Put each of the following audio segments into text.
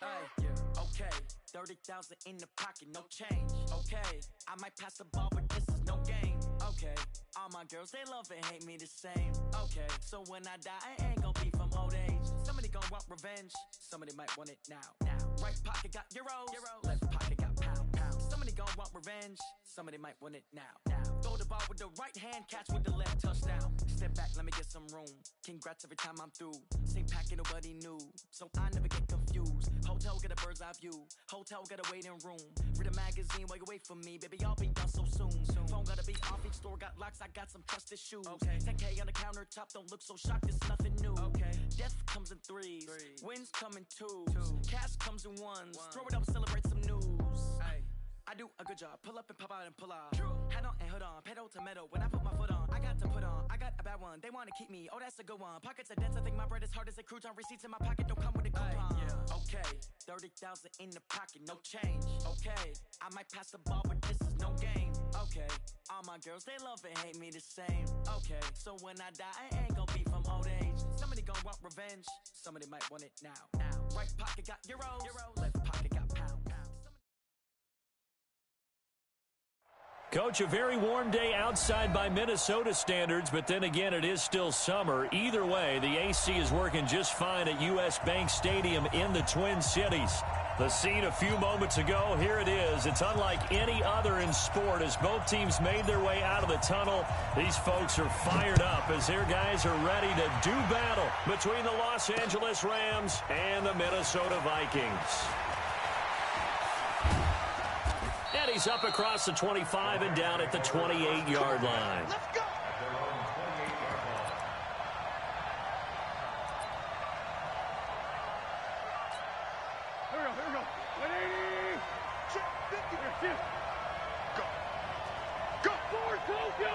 yeah. Okay, 30,000 in the pocket, no change. Okay, I might pass the ball, but this is no game. Okay, all my girls, they love and hate me the same. Okay, so when I die, I ain't gon' be from old age. Somebody gon' want revenge, somebody might want it now. Right pocket got euros, left pocket got pound. Somebody gon' want revenge, somebody might want it now. Throw the ball with the right hand, catch with the left, touchdown. Step back, let me get some room. Congrats every time I'm through. Same packet, nobody knew, so I never get confused. Hotel get a bird's eye view, hotel got a waiting room. Read a magazine while you wait for me, baby, I'll be done so soon. Phone gotta be off, each store got locks, I got some trusted shoes. 10K on the countertop, don't look so shocked, it's nothing new. Death comes in threes, wins come in twos, cash comes in ones. Throw it up, celebrate some news. I do a good job, pull up and pop out and pull out. Head on and hood on, pedal to metal. When I put my foot on, I got to put on. I got a bad one, they wanna keep me, oh that's a good one. Pockets are dense, I think my bread is hard as a crouton. Receipts in my pocket don't come with a coupon. Okay, 30,000 in the pocket, no change. Okay, I might pass the ball, but this is no game. Okay, all my girls, they love and hate me the same. Okay, so when I die, I ain't gon' be from old age. Somebody gon' want revenge, somebody might want it now. Right pocket got euros, left pocket got pound. Coach, a very warm day outside by Minnesota standards, but then again, it is still summer. Either way, the AC is working just fine at U.S. Bank Stadium in the Twin Cities. The scene a few moments ago, here it is. It's unlike any other in sport as both teams made their way out of the tunnel. These folks are fired up as their guys are ready to do battle between the Los Angeles Rams and the Minnesota Vikings. And he's up across the 25 and down at the 28-yard line. Let's go! Here we go. 180! Check 50! Here, go! Go! Forward, go!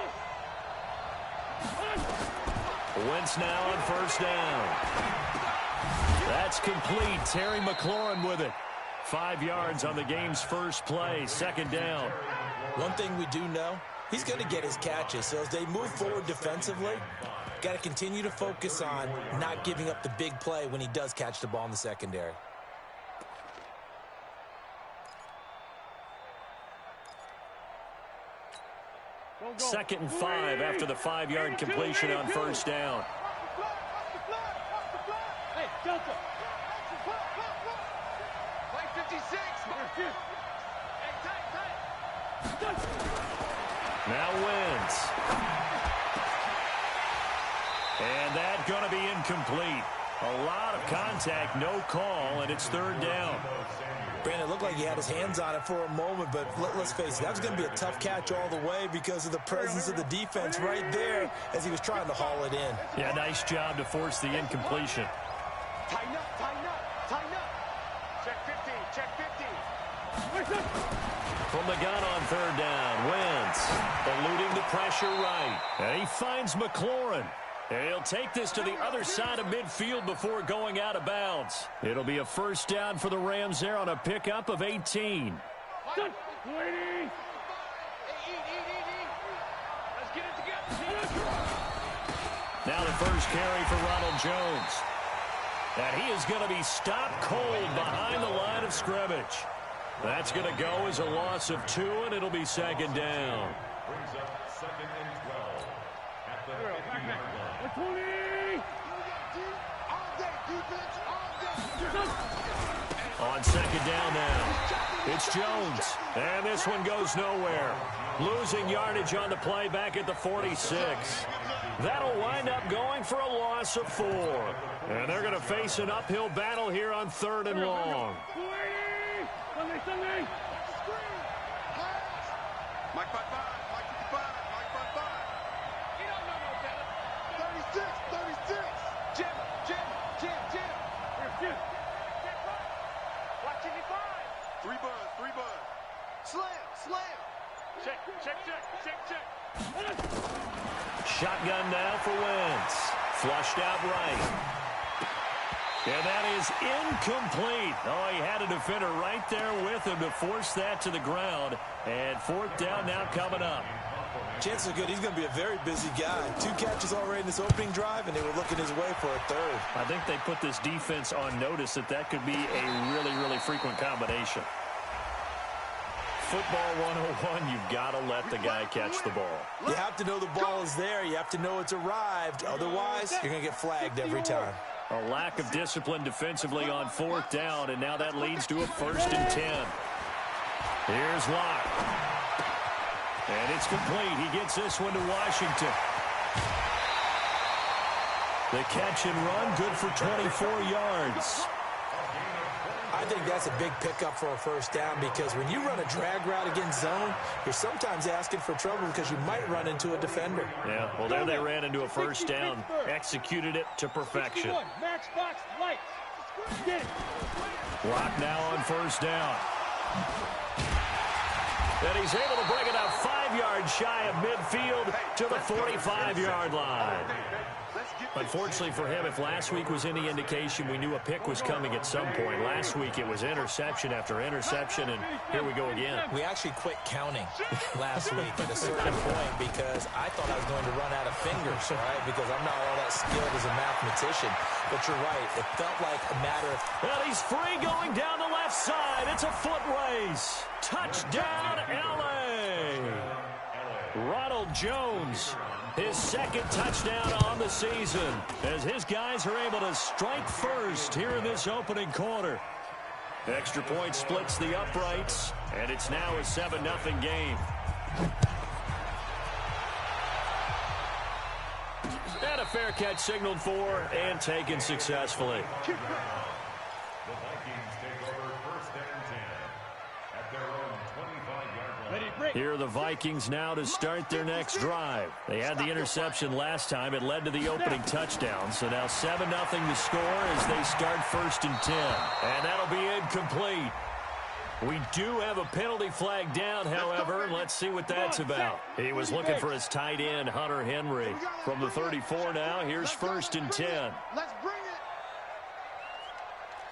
Wentz now on first down. That's complete. Terry McLaurin with it. 5 yards on the game's first play, second down. One thing we do know, he's going to get his catches. So as they move forward defensively, got to continue to focus on not giving up the big play when he does catch the ball in the secondary. Second and 5 after the 5-yard completion on first down. Hey, Delta. Play 56. Now Wentz. And that's going to be incomplete. A lot of contact, no call, and it's third down. Brandon, it looked like he had his hands on it for a moment, but let's face it, that was going to be a tough catch all the way because of the presence of the defense right there as he was trying to haul it in. Yeah, nice job to force the incompletion. Tighten up, tighten up, tighten up. Check 50, check 50. From the gun on third down, Wentz eluding the pressure right. And he finds McLaurin. He'll take this to the other side of midfield before going out of bounds. It'll be a first down for the Rams there on a pickup of 18. Let's get it together. Now the first carry for Ronald Jones. And he is going to be stopped cold behind the line of scrimmage. That's going to go as a loss of 2, and it'll be second down. Brings up second and 12 at the 50-yard line. On second down now, it's Jones. And this one goes nowhere. Losing yardage on the play back at the 46. That'll wind up going for a loss of 4. And they're going to face an uphill battle here on third and long. Mike 5-5, Mike 55, Mike 5-5. You don't know no better. 36. Jim. Here, Jim. Watch 55. 3 bud. Slam. Check. Shotgun now for Wentz. Flushed out right. And that is incomplete. Oh, he had a defender right there with him to force that to the ground. And fourth down now coming up. Chances are good he's going to be a very busy guy. 2 catches already in this opening drive, and they were looking his way for a third. I think they put this defense on notice that could be a really, really frequent combination. Football 101, you've got to let the guy catch the ball. You have to know the ball is there. You have to know it's arrived. Otherwise, you're going to get flagged every time. A lack of discipline defensively on 4th down, and now that leads to a 1st and 10. Here's Locke. And it's complete. He gets this one to Washington. The catch and run, good for 24 yards. I think that's a big pickup for a 1st down because when you run a drag route against zone, you're sometimes asking for trouble because you might run into a defender. Yeah, well, there they ran into a 1st down, executed it to perfection. Lock now on 1st down. And he's able to bring it up 5 yards shy of midfield to the 45-yard line. Unfortunately for him, if last week was any indication, we knew a pick was coming at some point. Last week it was interception after interception, and here we go again. We actually quit counting last week at a certain point because I thought I was going to run out of fingers, right? Because I'm not all that skilled as a mathematician. But you're right. It felt like a matter of... Well, he's free going down the left side. It's a foot race. Touchdown, L.A. Ronald Jones, his 2nd touchdown on the season, as his guys are able to strike first here in this opening quarter. Extra point splits the uprights, and it's now a 7-0 game. And a fair catch signaled for and taken successfully. The Vikings take over 1st and 10 at their own 25-yard line. Here are the Vikings now to start their next drive. They had the interception last time. It led to the opening touchdown. So now 7-0 to score as they start 1st and 10. And that'll be incomplete. We do have a penalty flag down, however. Let's see what that's about. He was looking for his tight end, Hunter Henry. From the 34 now, here's 1st and 10. Let's bring it.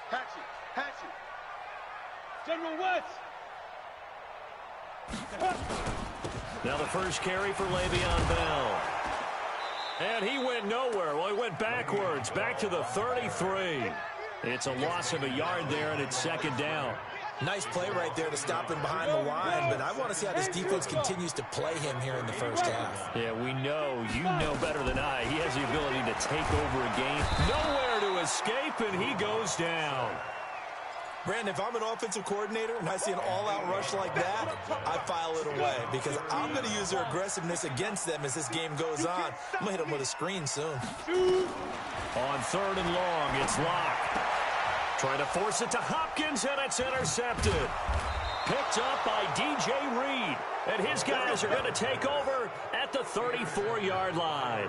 Hatch it. General West. Now the first carry for Le'Veon Bell. And he went nowhere. Well, he went backwards, back to the 33. It's a loss of a yard there, and it's 2nd down. Nice play right there to stop him behind the line, but I want to see how this defense continues to play him here in the 1st half. Yeah, we know. You know better than I. He has the ability to take over a game. Nowhere to escape, and he goes down. Brandon, if I'm an offensive coordinator and I see an all-out rush like that, I file it away because I'm going to use their aggressiveness against them as this game goes on. I'm going to hit them with a screen soon. On 3rd and long, it's Locke. Trying to force it to Hopkins, and it's intercepted. Picked up by DJ Reed, and his guys are going to take over at the 34-yard line.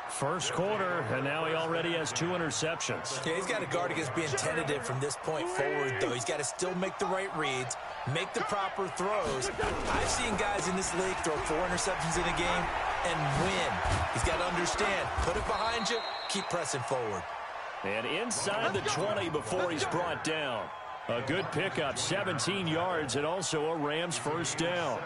First quarter, and now he already has 2 interceptions. Yeah, he's got to guard against being tentative from this point forward, though. He's got to still make the right reads, make the proper throws. I've seen guys in this league throw 4 interceptions in a game and win. He's got to understand, put it behind you, keep pressing forward. And inside the 20 before he's brought down. A good pickup, 17 yards, and also a Rams 1st down.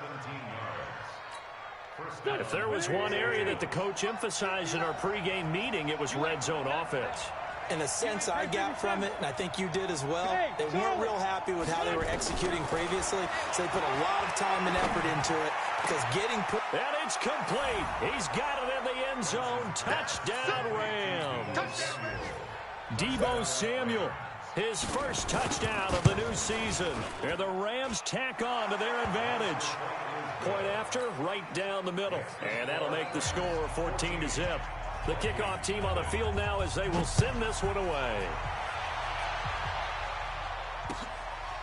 If there was one area that the coach emphasized in our pregame meeting, it was red zone offense. In a sense I got from it, and I think you did as well, they weren't real happy with how they were executing previously, so they put a lot of time and effort into it because getting put... And it's complete. He's got it in the end zone. Touchdown, Rams. Deebo Samuel, his 1st touchdown of the new season. And the Rams tack on to their advantage. Point after, right down the middle. And that'll make the score 14-0. The kickoff team on the field now as they will send this one away.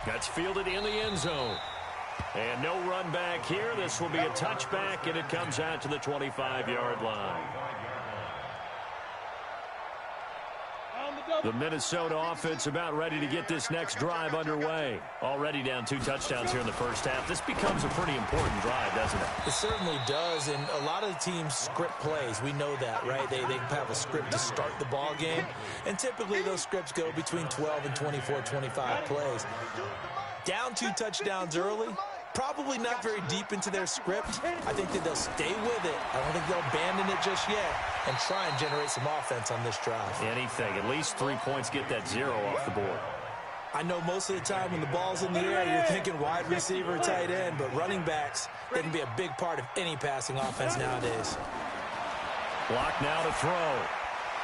That's fielded in the end zone. And no run back here. This will be a touchback, and it comes out to the 25-yard line. The Minnesota offense about ready to get this next drive underway. Already down 2 touchdowns here in the 1st half. This becomes a pretty important drive, doesn't it? It certainly does, and a lot of the teams script plays. We know that, right? They have a script to start the ball game, and typically those scripts go between 12 and 24, 25 plays. Down 2 touchdowns early, Probably not very deep into their script. I think that they'll stay with it. I don't think they'll abandon it just yet and try and generate some offense on this drive. Anything. At least 3 points, get that 0 off the board. I know most of the time when the ball's in the air, you're thinking wide receiver, tight end, but running backs, they can be a big part of any passing offense nowadays. Block now to throw.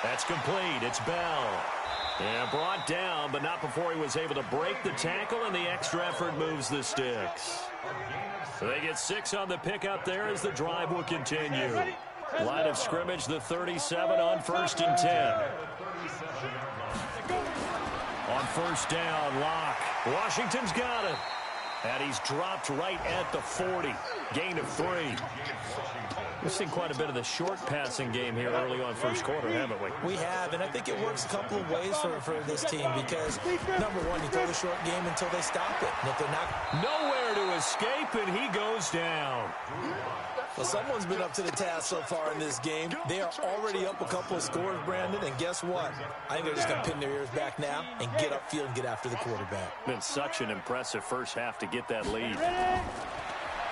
That's complete. It's Bell. And brought down, but not before he was able to break the tackle, and the extra effort moves the sticks. So they get 6 on the pickup there as the drive will continue. Line of scrimmage, the 37 on 1st and 10. On 1st down, Locke. Washington's got it. And he's dropped right at the 40. Gain of 3. We've seen quite a bit of the short passing game here early on first quarter, haven't we? We have, and I think it works a couple of ways for this team because, number one, you throw the short game until they stop it. And if they're not... Nowhere to escape, and he goes down. Well, someone's been up to the task so far in this game. They are already up a couple of scores, Brandon, and guess what? I think they're just going to pin their ears back now and get upfield and get after the quarterback. Been such an impressive first half to get that lead.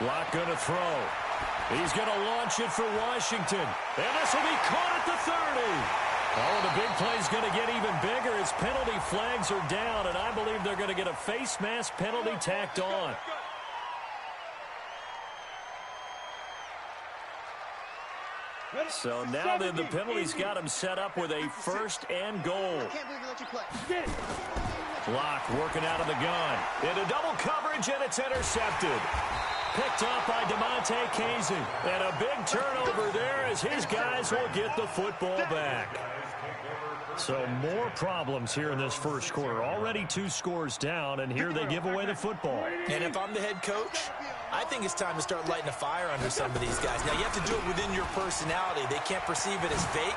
Locke going to throw. He's going to launch it for Washington. And this will be caught at the 30. Oh, the big play's going to get even bigger as penalty flags are down, and I believe they're going to get a face mask penalty tacked on. So now then the penalty's got him set up with a 1st and goal. Locke working out of the gun. Into double coverage, and it's intercepted. Picked up by DeMonte Casey. And a big turnover there as his guys will get the football back. So more problems here in this first quarter. Already 2 scores down, and here they give away the football. And if I'm the head coach, I think it's time to start lighting a fire under some of these guys. Now, you have to do it within your personality. They can't perceive it as fake.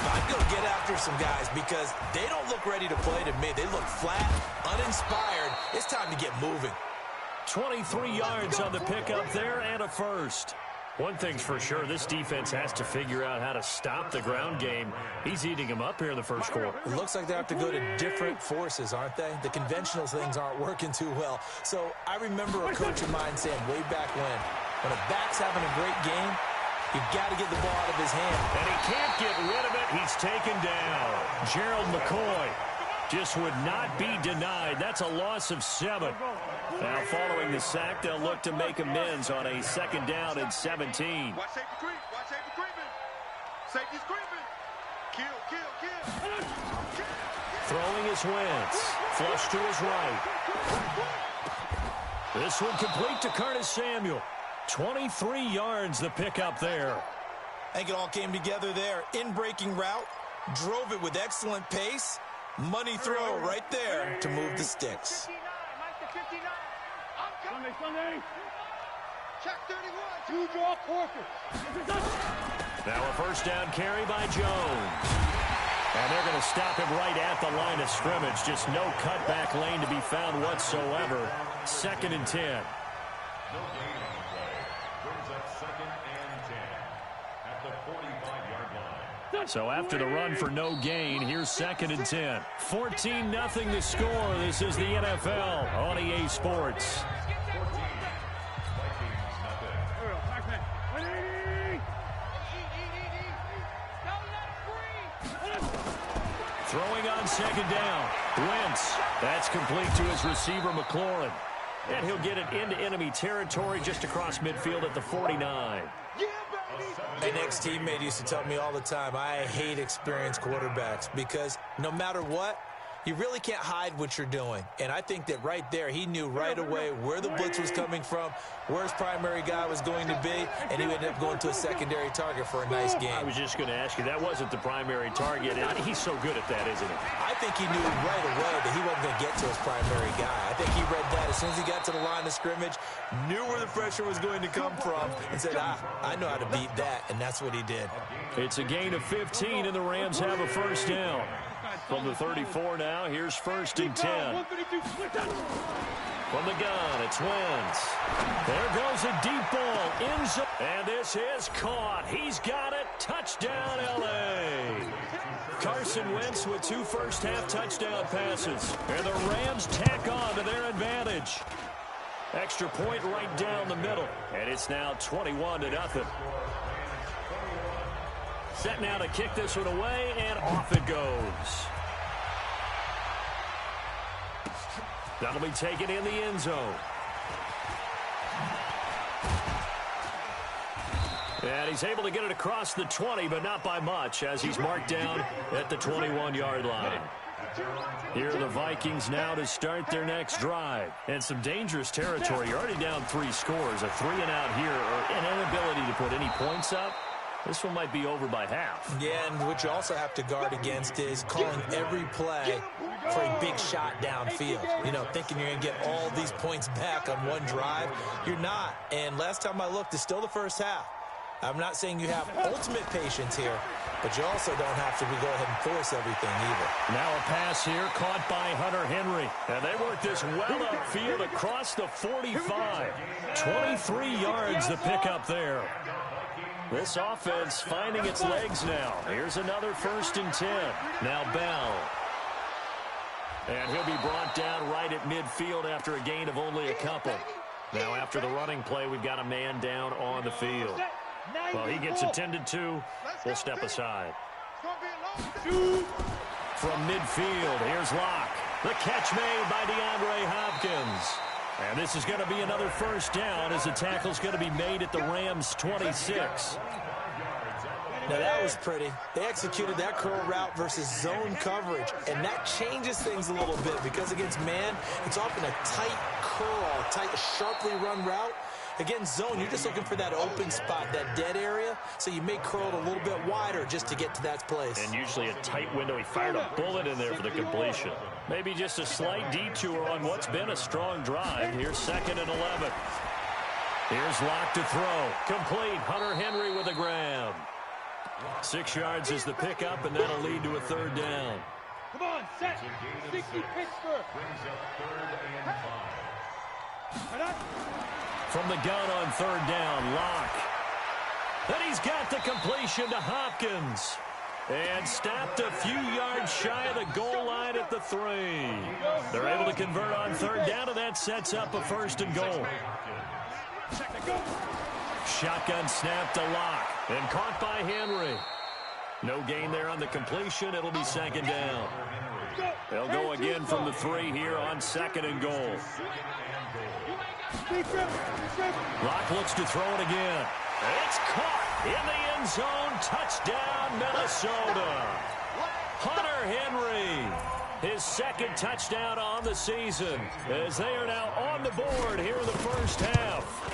But I'd go get after some guys because they don't look ready to play to me. They look flat, uninspired. It's time to get moving. 23 yards on the pickup there and a 1st. One thing's for sure, this defense has to figure out how to stop the ground game. He's eating them up here in the first quarter. It looks like they have to go to different forces, aren't they? The conventional things aren't working too well. So I remember a coach of mine saying way back when a back's having a great game, you've got to get the ball out of his hand. And he can't get rid of it. He's taken down. Gerald McCoy just would not be denied. That's a loss of 7. Now, following the sack, they'll look to make amends on a 2nd down and 17. Watch safety creep. Watch safety creeping. Safety's creeping. Kill. Throwing his Wentz. Flush to his right. This one complete to Curtis Samuel. 23 yards the pickup there. I think it all came together there. In-breaking route. Drove it with excellent pace. Money throw right there to move the sticks. Check 31. 2 draw Corker. Now a 1st down carry by Jones. And they're going to stop him right at the line of scrimmage. Just no cutback lane to be found whatsoever. 2nd and 10. No gain on the play. Brings up 2nd and 10 at the 45-yard line. So after the run for no gain, here's 2nd and 10. 14-0 the score. This is the NFL on EA Sports. Throwing on 2nd down. Wentz. That's complete to his receiver, McLaurin. And he'll get it into enemy territory just across midfield at the 49. An ex-teammate used to tell me all the time, I hate experienced quarterbacks because no matter what, you really can't hide what you're doing. And I think that right there, he knew right away where the blitz was coming from, where his primary guy was going to be, and he ended up going to a secondary target for a nice game. I was just going to ask you, that wasn't the primary target. He's so good at that, isn't he? I think he knew right away that he wasn't going to get to his primary guy. I think he read that as soon as he got to the line of scrimmage, knew where the pressure was going to come from, and said, I know how to beat that, and that's what he did. It's a gain of 15, and the Rams have a 1st down. From the 34 now, here's 1st and 10. From the gun, it's Wentz. There goes a deep ball in zone. And this is caught. He's got it. Touchdown, L.A. Carson Wentz with 2 first-half touchdown passes. And the Rams tack on to their advantage. Extra point right down the middle. And it's now 21-0. Set now to kick this one away, and off it goes. That'll be taken in the end zone. And he's able to get it across the 20, but not by much, as he's marked down at the 21-yard line. Here are the Vikings now to start their next drive. And some dangerous territory. You're already down 3 scores. A 3-and-out here, or an inability to put any points up. This one might be over by half. Yeah, and what you also have to guard against is calling every play for a big shot downfield. You know, thinking you're going to get all these points back on one drive. You're not. And last time I looked, it's still the first half. I'm not saying you have ultimate patience here, but you also don't have to go ahead and force everything either. Now a pass here caught by Hunter Henry. And they work this well upfield across the 45. 23 yards the pickup there. This offense finding its legs now. Here's another 1st and 10. Now Bell. And he'll be brought down right at midfield after a gain of only a couple. Now after the running play, we've got a man down on the field. Well, he gets attended to. We'll step aside. From midfield, here's Locke. The catch made by DeAndre Hopkins. And this is going to be another 1st down as the tackle's going to be made at the Rams' 26. Now, that was pretty. They executed that curl route versus zone coverage, and that changes things a little bit because against man, it's often a tight curl, tight, sharply run route. Against zone, you're just looking for that open spot, that dead area, so you may curl it a little bit wider just to get to that place. And usually a tight window. He fired a bullet in there for the completion. Maybe just a slight detour on what's been a strong drive. Here's 2nd and 11. Here's Locke to throw. Complete. Hunter Henry with a grab. 6 yards is the pickup, and that'll lead to a 3rd down. Come on, set. 60 Pittsburgh. Brings up 3rd and 5. From the gun on 3rd down, Locke. And he's got the completion to Hopkins. And stopped a few yards shy of the goal line at the 3. They're able to convert on 3rd down, and that sets up a 1st and goal. Shotgun snap to Locke. And caught by Henry. No gain there on the completion. It'll be 2nd down. They'll go again from the 3 here on 2nd and goal. Locke looks to throw it again. It's caught in the end zone. Touchdown, Minnesota. Hunter Henry, his 2nd touchdown on the season, as they are now on the board here in the 1st half.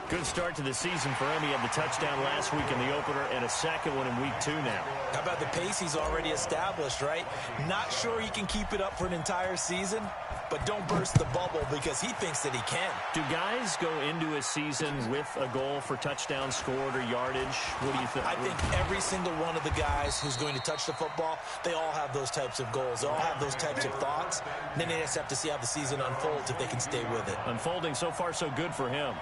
Good start to the season for him. He had the touchdown last week in the opener and a 2nd one in week 2 now. How about the pace he's already established, right? Not sure he can keep it up for an entire season, but don't burst the bubble because he thinks that he can. Do guys go into a season with a goal for touchdown scored or yardage? What do you think? I think every single one of the guys who's going to touch the football, they all have those types of goals. They all have those types of thoughts. And then they just have to see how the season unfolds if they can stay with it. Unfolding so far so good for him.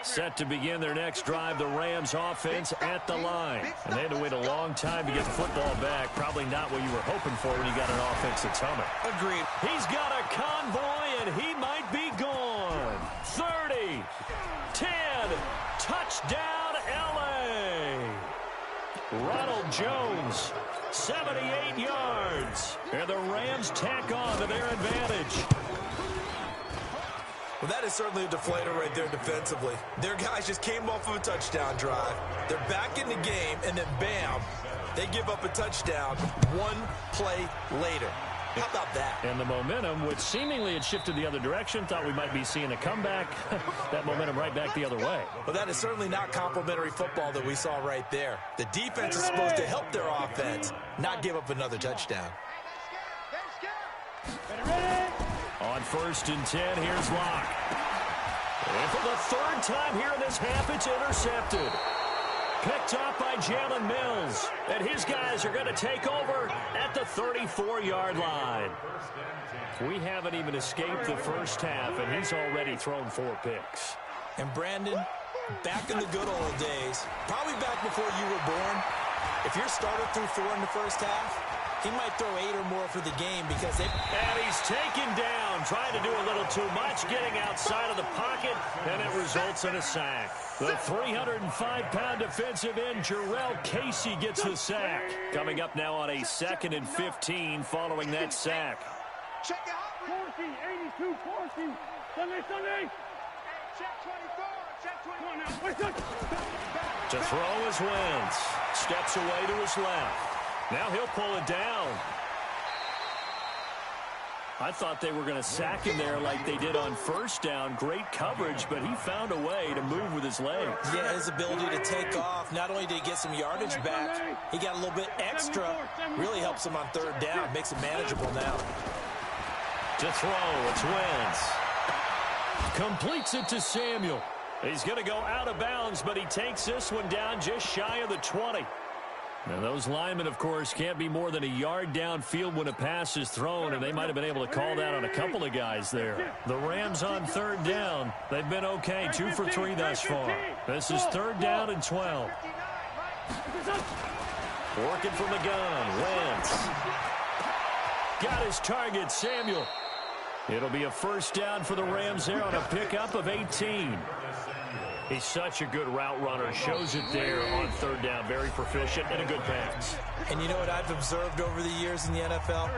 Set to begin their next drive, the Rams offense at the line. And they had to wait a long time to get the football back. Probably not what you were hoping for when you got an offense that's humming. Agreed. He's got a convoy, and he might be gone. 30, 10, touchdown, L.A. Ronald Jones, 78 yards. And the Rams tack on to their advantage. Well, that is certainly a deflator right there defensively. Their guys just came off of a touchdown drive. They're back in the game, and then bam, they give up a touchdown 1 play later. How about that? And the momentum, which seemingly had shifted the other direction, thought we might be seeing a comeback. That momentum right back the other way. Well, that is certainly not complimentary football that we saw right there. The defense is supposed to help their offense, not give up another touchdown. On 1st and 10, here's Locke. And for the 3rd time here in this half, it's intercepted. Picked off by Jalen Mills. And his guys are going to take over at the 34-yard line. We haven't even escaped the 1st half, and he's already thrown 4 picks. And Brandon, back in the good old days, probably back before you were born, if your starter threw 4 in the 1st half, He might throw 8 or more for the game because they... And he's taken down, trying to do a little too much, getting outside of the pocket, and it results in a sack. The 305-pound defensive end, Jarrell Casey, gets the sack. Coming up now on a 2nd and 15 following that sack. Check it out. 40, 82, 40. Sunday. Check 24. Check 24. To throw is Wentz. Steps away to his left. Now he'll pull it down. I thought they were going to sack him there like they did on first down. Great coverage, but he found a way to move with his legs. Yeah, his ability to take off. Not only did he get some yardage back, he got a little bit extra. Really helps him on 3rd down. Makes it manageable now. To throw, it's Wentz. Completes it to Samuel. He's going to go out of bounds, but he takes this one down just shy of the 20. Now, those linemen, of course, can't be more than a yard downfield when a pass is thrown, and they might have been able to call that on a couple of guys there. The Rams on 3rd down. They've been okay, 2 for 3 thus far. This is 3rd down and 12. Working from the gun, Wentz. Got his target, Samuel. It'll be a 1st down for the Rams there on a pickup of 18. He's such a good route runner. Shows it there on 3rd down. Very proficient and a good pass. And you know what I've observed over the years in the NFL?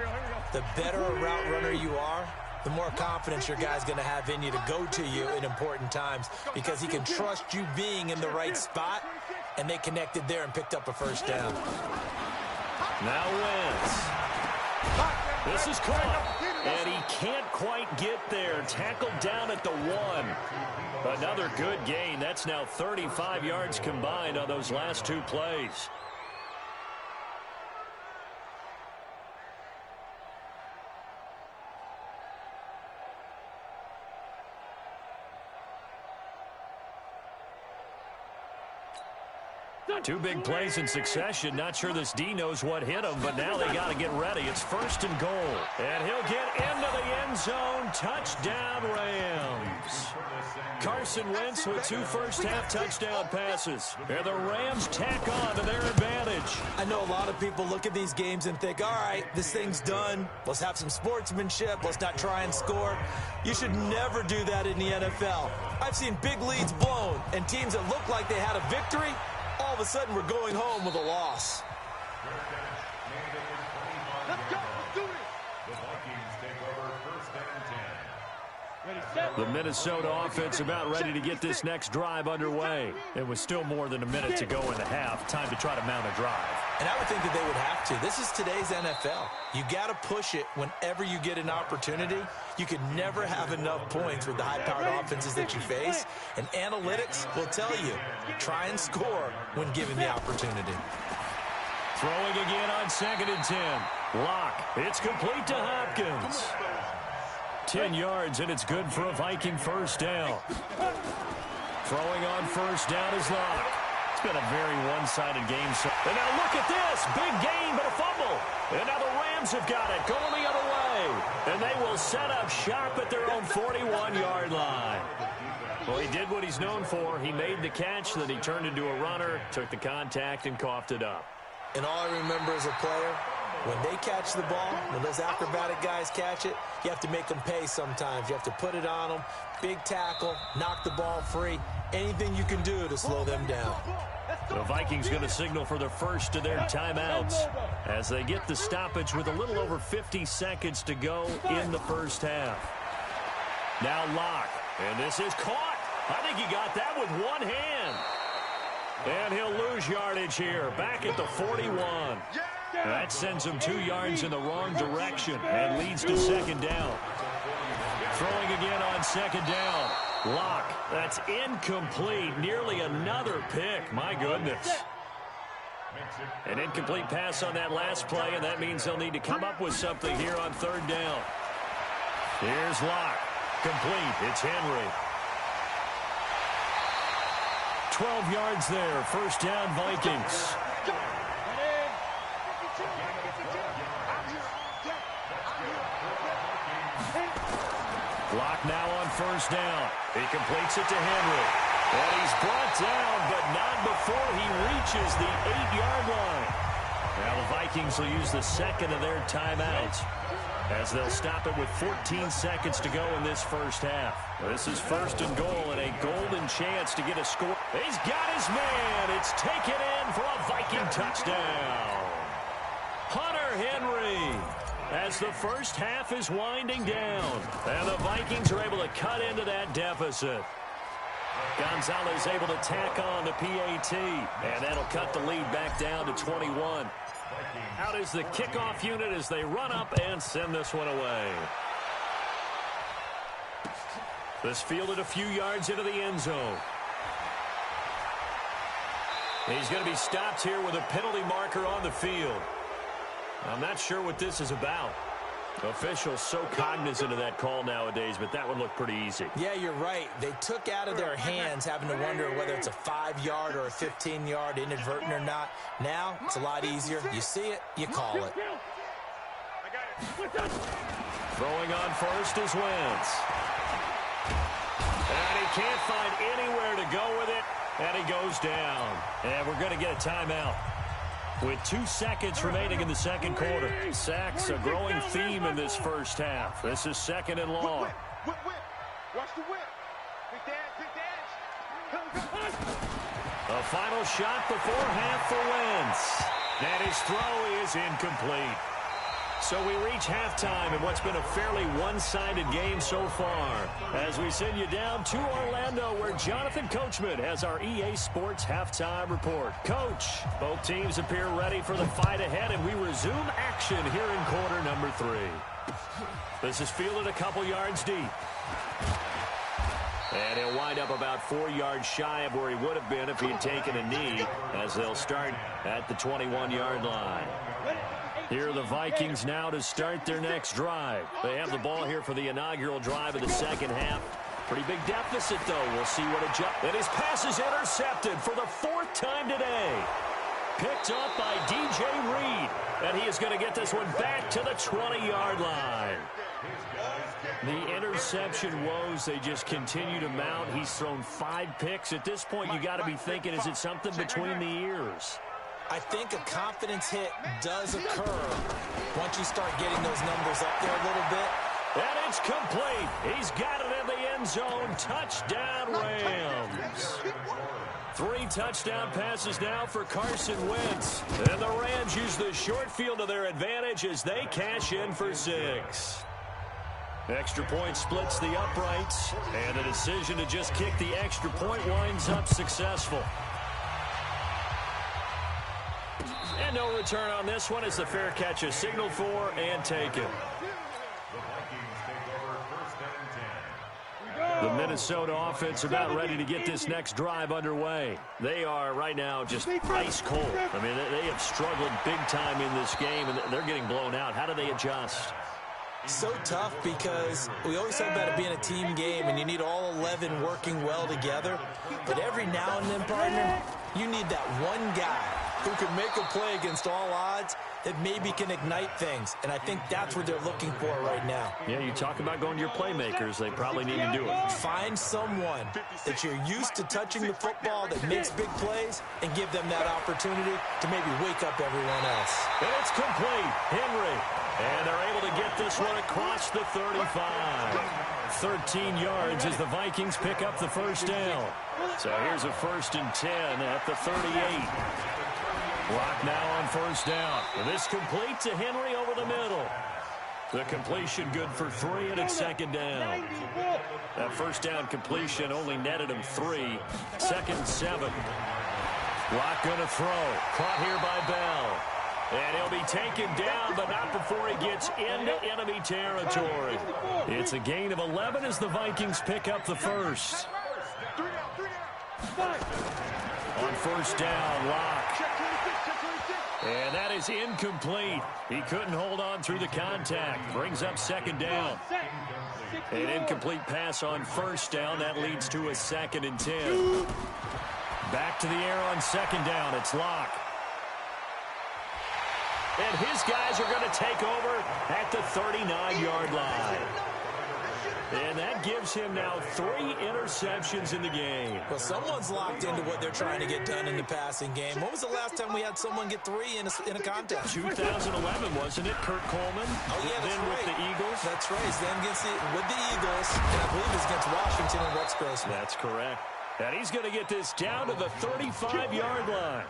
The better a route runner you are, the more confidence your guy's going to have in you to go to you in important times because he can trust you being in the right spot, and they connected there and picked up a 1st down. Now Wentz. This is caught, and he can't quite get there. Tackled down at the 1. Another good gain. That's now 35 yards combined on those last 2 plays. Two big plays in succession. Not sure this D knows what hit him, but now they got to get ready. It's 1st and goal. And he'll get into the end zone. Touchdown, Rams. Carson Wentz with 2 first-half touchdown passes. And the Rams tack on to their advantage. I know a lot of people look at these games and think, all right, this thing's done. Let's have some sportsmanship. Let's not try and score. You should never do that in the NFL. I've seen big leads blown and teams that look like they had a victory, all of a sudden we're going home with a loss. Let's go. Let's do this. The Vikings take over 1st and 10. The Minnesota offense about ready to get this next drive underway. It was still more than a minute to go in the half. Time to try to mount a drive. And I would think that they would have to. This is today's NFL. You got to push it whenever you get an opportunity. You can never have enough points with the high-powered offenses that you face. And analytics will tell you, try and score when given the opportunity. Throwing again on 2nd and 10. Lock. It's complete to Hopkins. 10 yards, and it's good for a Viking 1st down. Throwing on 1st down is Lock. It's been a very one-sided game. And now look at this. Big gain, but a fumble. And now the Rams have got it, going the other way. And they will set up shop at their own 41-yard line. Well, he did what he's known for. He made the catch, then he turned into a runner, took the contact, and coughed it up. And all I remember as a player, when they catch the ball, when those acrobatic guys catch it, you have to make them pay sometimes. You have to put it on them, big tackle, knock the ball free, anything you can do to slow them down. The Vikings going to signal for the first of their timeouts as they get the stoppage with a little over 50 seconds to go in the 1st half. Now Lock, and this is caught. I think he got that with one hand. And he'll lose yardage here, back at the 41. That sends him 2 yards in the wrong direction and leads to 2nd down. Throwing again on 2nd down. Lock. That's incomplete. Nearly another pick. My goodness. An incomplete pass on that last play, and that means they'll need to come up with something here on 3rd down. Here's Lock. Complete. It's Henry. 12 yards there. 1st down, Vikings. Lock now on 1st down. He completes it to Henry. And he's brought down, but not before he reaches the 8-yard line. Now the Vikings will use the second of their timeouts as they'll stop it with 14 seconds to go in this first half. This is first and goal and a golden chance to get a score. He's got his man. It's taken in for a Viking touchdown. Hunter Henry as the first half is winding down. And the Vikings are able to cut into that deficit. Gonzalez able to tack on to PAT, and that'll cut the lead back down to 21. Out is the kickoff unit as they run up and send this one away. This fielded a few yards into the end zone. He's going to be stopped here with a penalty marker on the field. I'm not sure what this is about. Officials so cognizant of that call nowadays, but that would look pretty easy. Yeah, you're right. They took out of their hands having to wonder whether it's a 5-yard or a 15-yard inadvertent or not. Now, it's a lot easier. You see it, you call it. Throwing on first is Wentz. And he can't find anywhere to go with it, and he goes down. And we're going to get a timeout. With 2 seconds remaining in the second quarter. Sacks, a growing theme in this first half. This is second and long. Whip. Watch the whip. Big dash. A final shot before half for Wentz. And his throw is incomplete. So we reach halftime in what's been a fairly one-sided game so far. As we send you down to Orlando, where Jonathan Coachman has our EA Sports halftime report. Coach, both teams appear ready for the fight ahead, and we resume action here in quarter number 3. This is fielded a couple yards deep. And he'll wind up about 4 yards shy of where he would have been if he had taken a knee, as they'll start at the 21-yard line. Here are the Vikings now to start their next drive. They have the ball here for the inaugural drive of the second half. Pretty big deficit, though. We'll see what adjusts. And his pass is intercepted for the 4th time today. Picked up by DJ Reed. And he is going to get this one back to the 20-yard line. The interception woes, they just continue to mount. He's thrown 5 picks. At this point, you got to be thinking, is it something between the ears? I think a confidence hit does occur once you start getting those numbers up there a little bit. And it's complete. He's got it in the end zone. Touchdown, Rams. 3 touchdown passes now for Carson Wentz. And the Rams use the short field to their advantage as they cash in for 6. Extra point splits the uprights. And the decision to just kick the extra point winds up successful. And no return on this one as the fair catch is signaled for and taken. The Minnesota offense about ready to get this next drive underway. They are right now just ice cold. I mean, they have struggled big time in this game, and they're getting blown out. How do they adjust? So tough because we always talk about it being a team game, and you need all 11 working well together. But every now and then, partner, you need that one guy who can make a play against all odds that maybe can ignite things. And I think that's what they're looking for right now. Yeah, you talk about going to your playmakers. They probably need to do it. Find someone that you're used to touching the football that makes big plays and give them that opportunity to maybe wake up everyone else. And it's complete. Henry. And they're able to get this one across the 35. 13 yards as the Vikings pick up the first down. So here's a 1st and 10 at the 38. Block now on first down. And this complete to Henry over the middle. The completion good for 3, and it's second down. That first down completion only netted him 3. 2nd and 7. Block going to throw. Caught here by Bell. And he'll be taken down, but not before he gets into enemy territory. It's a gain of 11 as the Vikings pick up the first. On first down, Locke. And that is incomplete. He couldn't hold on through the contact. Brings up second down. An incomplete pass on first down. That leads to a 2nd and 10. Back to the air on second down. It's Locke. And his guys are going to take over at the 39-yard line. And that gives him now 3 interceptions in the game. Well, someone's locked into what they're trying to get done in the passing game. When was the last time we had someone get 3 in a contest? 2011, wasn't it? Kurt Coleman. Oh, yeah, that's then right. with the Eagles. That's right. Then with the Eagles, and I believe it's against Washington and Rex Grossman. That's correct. And he's going to get this down to the 35-yard line.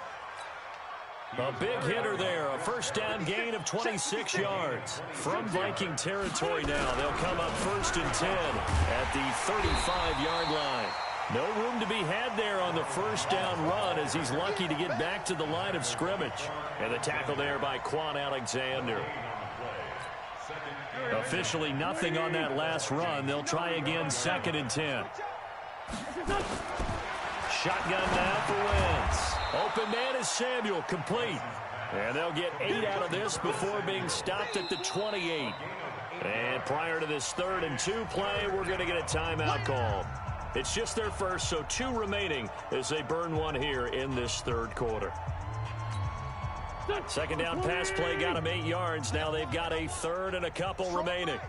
A big hitter there, a first down gain of 26 yards. From Viking territory now, they'll come up 1st and 10 at the 35-yard line. No room to be had there on the first down run as he's lucky to get back to the line of scrimmage. And the tackle there by Quan Alexander. Officially nothing on that last run. They'll try again 2nd and 10. Shotgun now for Wentz. Open man is Samuel, complete. And they'll get 8 out of this before being stopped at the 28. And prior to this 3rd and 2 play, we're going to get a timeout call. It's just their first, so 2 remaining as they burn one here in this 3rd quarter. 2nd down pass play got them 8 yards. Now they've got a 3rd and a couple remaining.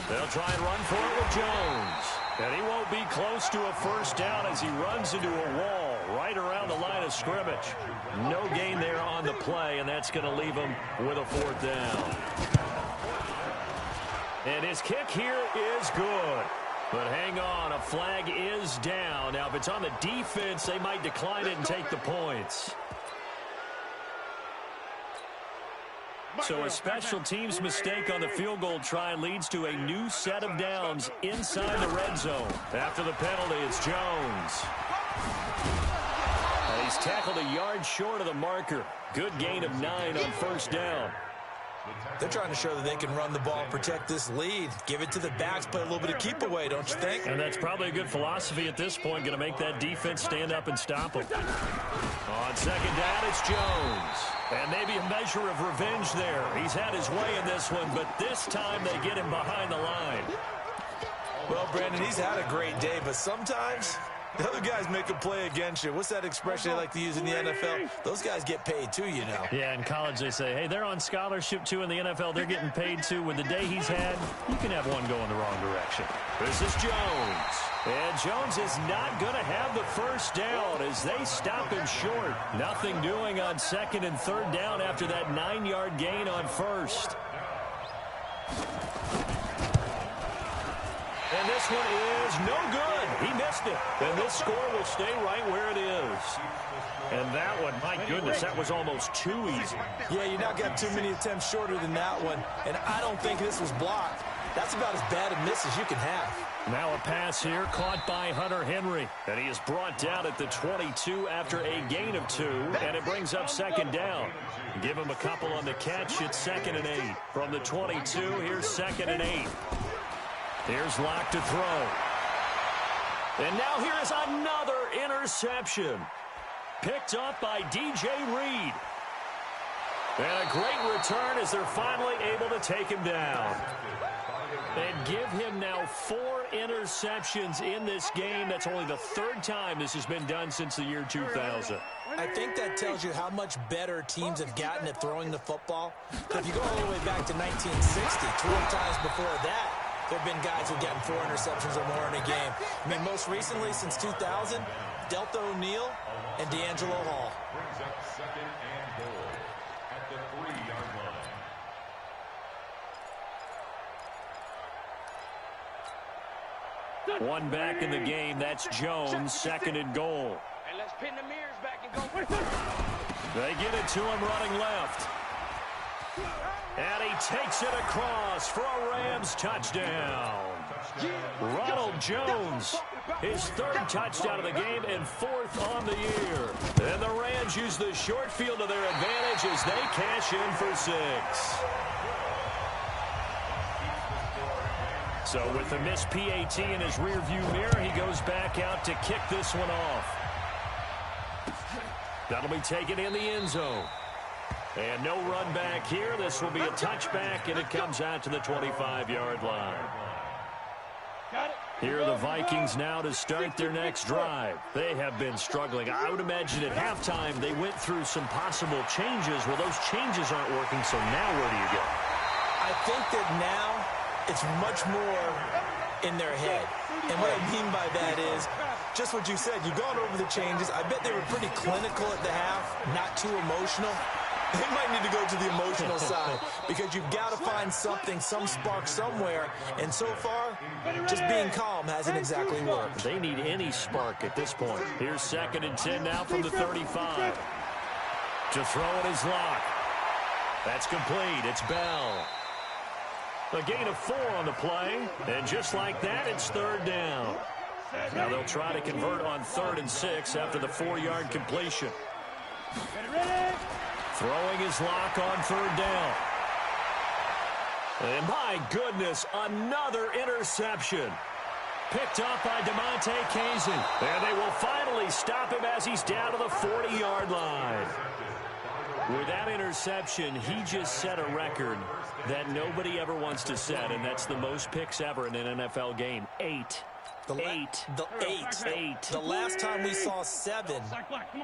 They'll try and run for it with Jones. And he won't be close to a first down as he runs into a wall right around the line of scrimmage. No gain there on the play, and that's going to leave him with a 4th down. And his kick here is good. But hang on, a flag is down. Now, if it's on the defense, they might decline it and take the points. So a special teams mistake on the field goal try leads to a new set of downs inside the red zone. After the penalty, it's Jones. And he's tackled a yard short of the marker. Good gain of 9 on first down. They're trying to show that they can run the ball, protect this lead. Give it to the backs, play a little bit of keep away, don't you think? And that's probably a good philosophy at this point, going to make that defense stand up and stop them. On second down, it's Jones. And maybe a measure of revenge there. He's had his way in this one, but this time they get him behind the line. Well, Brandon, he's had a great day, but sometimes the other guys make a play against you. What's that expression they like to use in the NFL? Those guys get paid too, you know. Yeah, in college they say, hey, they're on scholarship too. In the NFL, they're getting paid too. With the day he's had, you can have one going the wrong direction. This is Jones. And Jones is not going to have the first down as they stop him short. Nothing doing on 2nd and 3rd down after that 9-yard gain on first. And this one is no good. He missed it. And this score will stay right where it is. And that one, my goodness, that was almost too easy. Yeah, you're not got too many attempts shorter than that one. And I don't think this was blocked. That's about as bad a miss as you can have. Now a pass here caught by Hunter Henry. And he is brought down at the 22 after a gain of 2. And it brings up 2nd down. Give him a couple on the catch. It's 2nd and 8. From the 22, here's 2nd and 8. Here's Locke to throw. And now here is another interception. Picked up by DJ Reed. And a great return as they're finally able to take him down. And give him now 4 interceptions in this game. That's only the 3rd time this has been done since the year 2000. I think that tells you how much better teams have gotten at throwing the football. If you go all the way back to 1960, 12 times before that, there have been guys who've gotten 4 interceptions or more in a game. I mean, most recently, since 2000, Delta O'Neal and D'Angelo Hall. Brings up 2nd and goal at the 3-yard line. One back in the game. That's Jones, 2nd and goal. And let's pin the mirrors back and go. They get it to him running left. And he takes it across for a Rams touchdown. Ronald Jones, his 3rd touchdown of the game and 4th on the year. And the Rams use the short field to their advantage as they cash in for 6. So with the missed PAT in his rearview mirror, he goes back out to kick this one off. That'll be taken in the end zone. And no run back here. This will be a touchback, and it comes out to the 25-yard line. Here are the Vikings now to start their next drive. They have been struggling. I would imagine at halftime they went through some possible changes. Well, those changes aren't working, so now where do you go? I think that now it's much more in their head. And what I mean by that is just what you said. You've gone over the changes. I bet they were pretty clinical at the half, not too emotional. They might need to go to the emotional side because you've got to find something, some spark somewhere. And so far, just being calm hasn't exactly worked. They need any spark at this point. Here's 2nd and 10 now from the 35. To throw it is Locke. That's complete. It's Bell. A gain of 4 on the play. And just like that, it's 3rd down. Now they'll try to convert on 3rd and 6 after the 4-yard completion. Throwing his Locke on 3rd down. And my goodness, another interception. Picked up by DeMonte Kazin. And they will finally stop him as he's down to the 40-yard line. With that interception, he just set a record that nobody ever wants to set, and that's the most picks ever in an NFL game. 8. Eight. The last time we saw 7,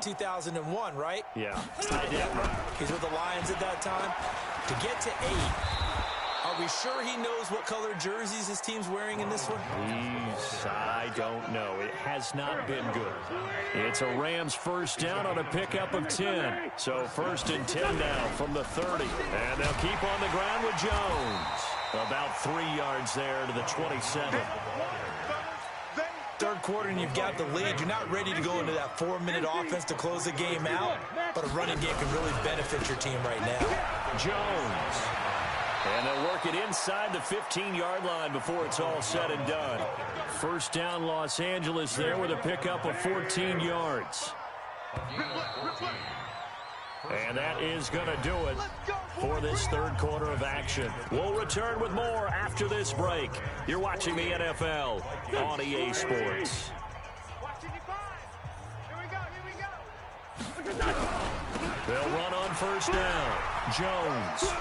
2001, right? Yeah. He's with the Lions at that time. To get to 8, are we sure he knows what color jerseys his team's wearing in this one? I don't know. It has not been good. It's a Rams 1st down on a pickup of 10. So 1st and 10 now from the 30. And they'll keep on the ground with Jones. About 3 yards there to the 27. 3rd quarter and you've got the lead. You're not ready to go into that 4-minute offense to close the game out, but a running game can really benefit your team right now. Jones. And they'll work it inside the 15-yard line before it's all said and done. 1st down Los Angeles there with a pickup of 14 yards. And that is going to do it for this 3rd quarter of action. We'll return with more after this break. You're watching the NFL on EA Sports. They'll run on 1st down. Jones.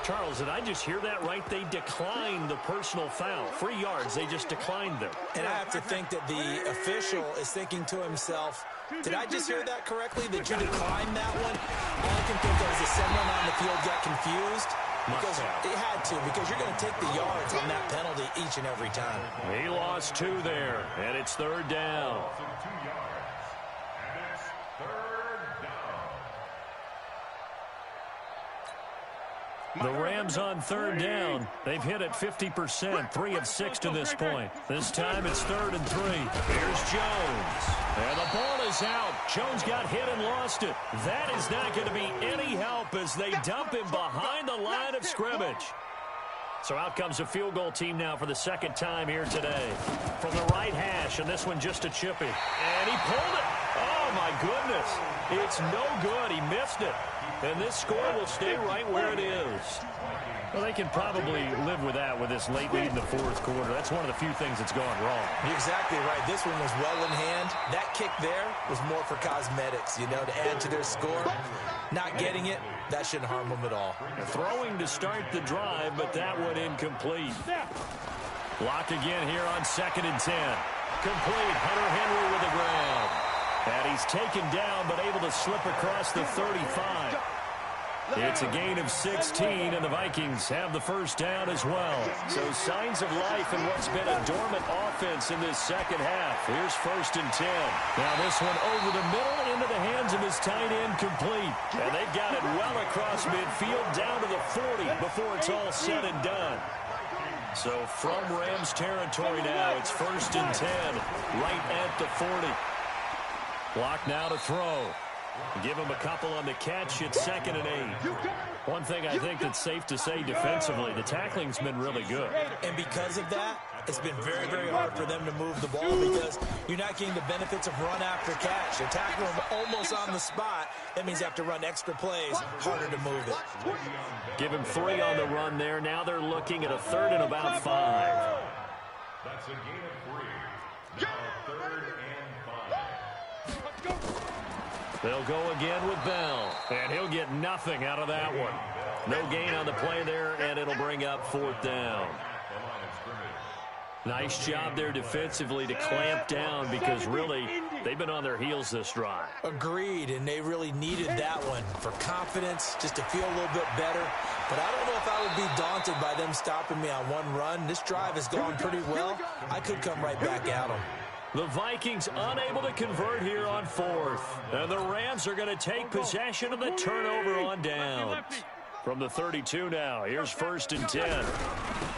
Charles, did I just hear that right? They declined the personal foul. 3 yards, they just declined them. And I have to think that the official is thinking to himself, did I just hear that correctly, that you declined that one? All I can think of is that someone on the field got confused. Because it had to, because you're going to take the yards on that penalty each and every time. He lost 2 there, and it's 3rd down. The Rams on 3rd down. They've hit it 50%, 3 of 6 to this point. This time it's 3rd and 3. Here's Jones. And the ball is out. Jones got hit and lost it. That is not going to be any help as they dump him behind the line of scrimmage. So out comes a field goal team now for the 2nd time here today. From the right hash, and this one just a chippy. And he pulled it. Oh, my goodness. It's no good. He missed it. And this score will stay right where it is. Well, they can probably live with that with this late lead in the 4th quarter. That's one of the few things that's gone wrong. You're exactly right. This one was well in hand. That kick there was more for cosmetics, you know, to add to their score. Not getting it, that shouldn't harm them at all. Throwing to start the drive, but that one incomplete. Locked again here on 2nd and 10. Complete. Hunter Henry with the grab. And he's taken down, but able to slip across the 35. It's a gain of 16, and the Vikings have the 1st down as well. So signs of life in what's been a dormant offense in this 2nd half. Here's 1st and 10. Now this one over the middle into the hands of his tight end, complete. And they've got it well across midfield down to the 40 before it's all said and done. So from Rams territory now, it's 1st and 10, right at the 40. Block now to throw. Give him a couple on the catch. It's 2nd and 8. One thing I think that's safe to say defensively, the tackling's been really good. And because of that, it's been very, very hard for them to move the ball because you're not getting the benefits of run after catch. You're tackling them almost on the spot. That means you have to run extra plays, harder to move it. Give him 3 on the run there. Now they're looking at a 3rd and about 5. That's a gain of 3. Now 3rd and 5. They'll go again with Bell, and he'll get nothing out of that one. No gain on the play there, and it'll bring up 4th down. Nice job there defensively to clamp down because really they've been on their heels this drive. Agreed, and they really needed that one for confidence, just to feel a little bit better. But I don't know if I would be daunted by them stopping me on one run. This drive has gone pretty well. I could come right back at them. The Vikings unable to convert here on fourth. And the Rams are going to take possession of the turnover on downs. From the 32 now, here's 1st and 10.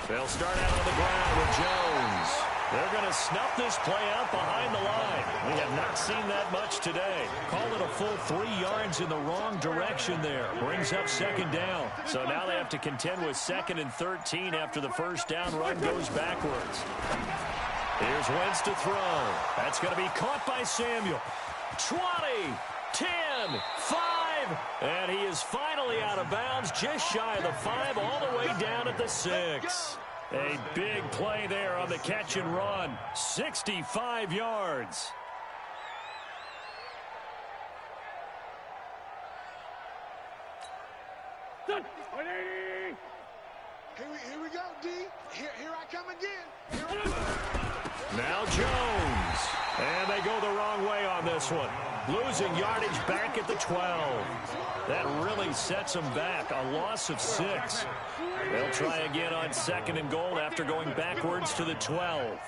They'll start out on the ground with Jones. They're going to snuff this play out behind the line. We have not seen that much today. Call it a full 3 yards in the wrong direction there. Brings up 2nd down. So now they have to contend with 2nd and 13 after the 1st down run goes backwards. Here's Wentz to throw. That's going to be caught by Samuel. 20, 10, 5. And he is finally out of bounds, just shy of the 5, all the way down at the 6. A big play there on the catch and run. 65 yards. Here we go, D. Here I come again. Now Jones. And they go the wrong way on this one. Losing yardage back at the 12. That really sets them back. A loss of 6. They'll try again on 2nd and goal after going backwards to the 12.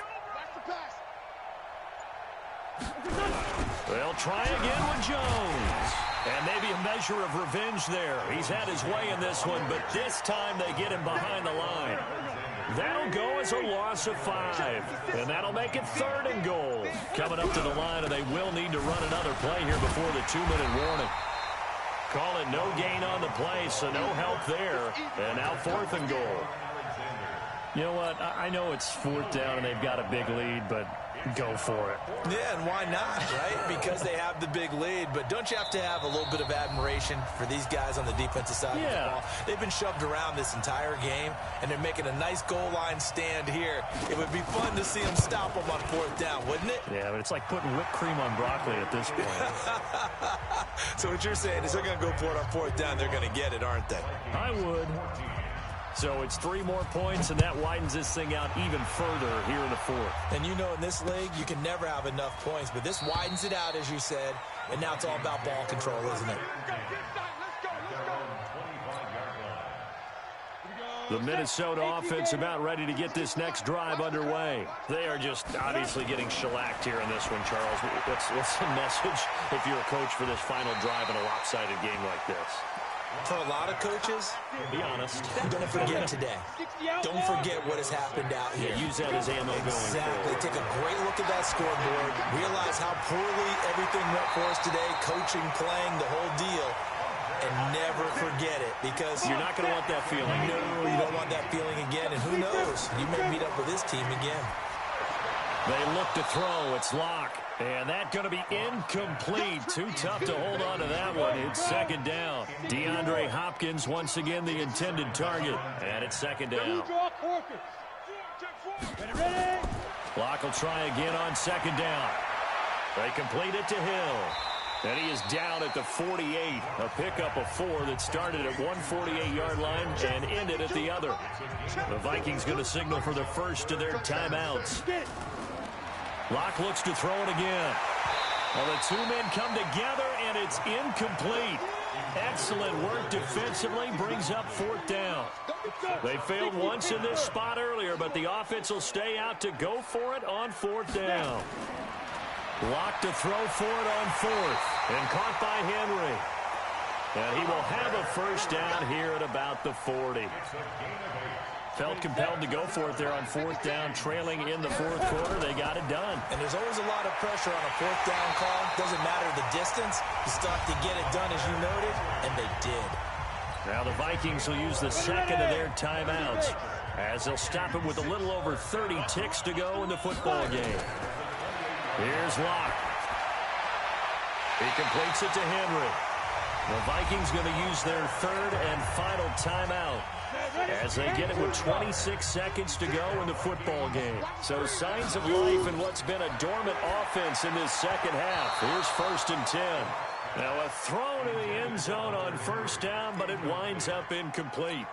They'll try again with Jones. And maybe a measure of revenge there. He's had his way in this one, but this time they get him behind the line. That'll go as a loss of 5. And that'll make it 3rd and goal. Coming up to the line, and they will need to run another play here before the 2-minute warning. Call it no gain on the play, so no help there. And now 4th and goal. You know what? I know it's 4th down and they've got a big lead, but go for it. Yeah, and why not, right? Because they have the big lead. But don't you have to have a little bit of admiration for these guys on the defensive side of the ball? They've been shoved around this entire game, and they're making a nice goal line stand here. It would be fun to see them stop them on 4th down, wouldn't it? Yeah, but it's like putting whipped cream on broccoli at this point. So what you're saying is they're going to go for it on 4th down. They're going to get it, aren't they? I would. So it's 3 more points, and that widens this thing out even further here in the 4th. And you know in this league, you can never have enough points, but this widens it out, as you said, and now it's all about ball control, isn't it? The Minnesota offense about ready to get this next drive underway. They are just obviously getting shellacked here in this one, Charles. What's the message if you're a coach for this final drive in a lopsided game like this? For a lot of coaches, be honest, don't forget today. Don't forget what has happened out here. Yeah, use that as ammo going forward. Exactly. Take a great look at that scoreboard. Realize how poorly everything went for us today. Coaching, playing, the whole deal. And never forget it, because you're not going to want that feeling. No, you don't want that feeling again. And who knows? You may meet up with this team again. They look to throw. It's Locke. And that's going to be incomplete. Too tough to hold on to that one. It's 2nd down. DeAndre Hopkins once again the intended target. And it's 2nd down. Locke will try again on 2nd down. They complete it to Hill. And he is down at the 48. A pickup of 4 that started at one 48-yard line and ended at the other. The Vikings going to signal for the first of their timeouts. Locke looks to throw it again. Well, the 2 men come together, and it's incomplete. Excellent work defensively, brings up 4th down. They failed once in this spot earlier, but the offense will stay out to go for it on 4th down. Locke to throw for it on 4th, and caught by Henry. And he will have a 1st down here at about the 40. Felt compelled to go for it there on 4th down, trailing in the 4th quarter. They got it done. And there's always a lot of pressure on a 4th down call. Doesn't matter the distance. You still have to get it done, as you noted, and they did. Now the Vikings will use the 2nd of their timeouts, as they'll stop it with a little over 30 ticks to go in the football game. Here's Locke. He completes it to Henry. The Vikings going to use their 3rd and final timeout, as they get it with 26 seconds to go in the football game. So signs of life in what's been a dormant offense in this second half. Here's 1st and 10. Now a throw to the end zone on 1st down, but it winds up incomplete.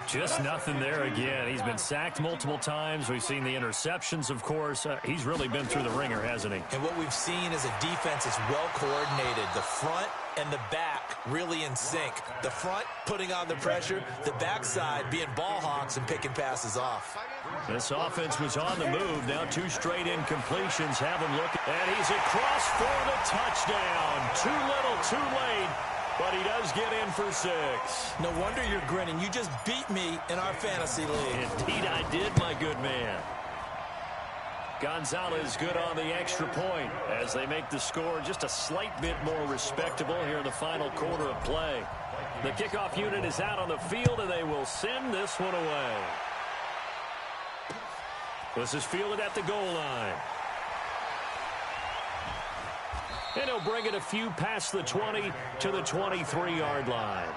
Just nothing there again. He's been sacked multiple times. We've seen the interceptions, of course. He's really been through the ringer, hasn't he? And what we've seen is a defense is well coordinated. The front and the back really in sync. The front putting on the pressure, the backside being ball hawks and picking passes off. This offense was on the move. Now 2 straight incompletions. Have him look. And he's across for the touchdown. Too little, too late. But he does get in for 6. No wonder you're grinning. You just beat me in our fantasy league. Indeed I did, my good man. Gonzalez good on the extra point as they make the score just a slight bit more respectable here in the final quarter of play. The kickoff unit is out on the field, and they will send this one away. This is fielded at the goal line. And he'll bring it a few past the 20 to the 23-yard line.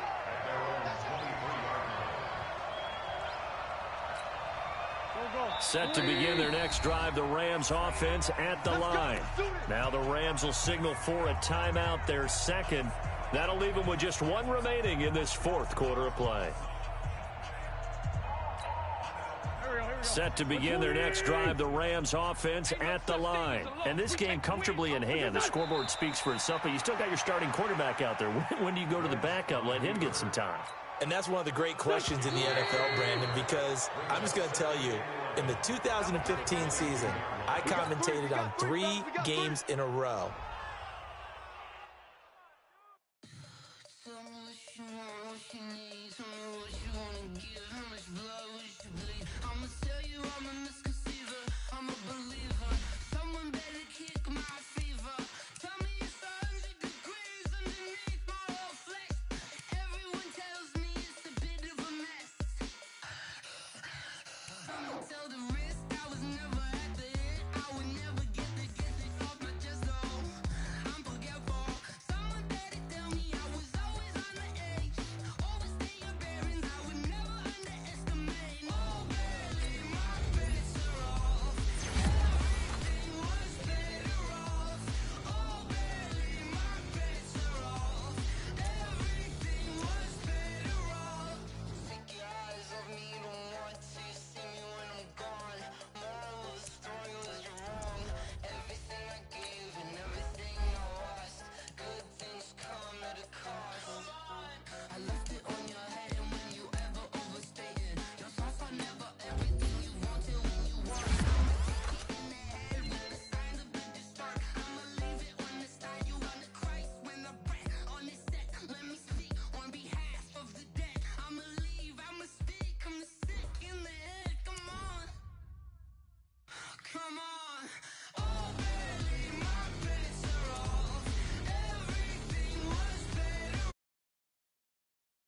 Set to begin their next drive, the Rams offense at the line. Now the Rams will signal for a timeout, their second. That'll leave them with just 1 remaining in this 4th quarter of play. Set to begin their next drive, the Rams offense at the line. And this game comfortably in hand. The scoreboard speaks for itself, but you still got your starting quarterback out there. When do you go to the backup, let him get some time? And that's one of the great questions in the NFL, Brandon, because I'm just going to tell you, in the 2015 season, I commentated on 3 games in a row.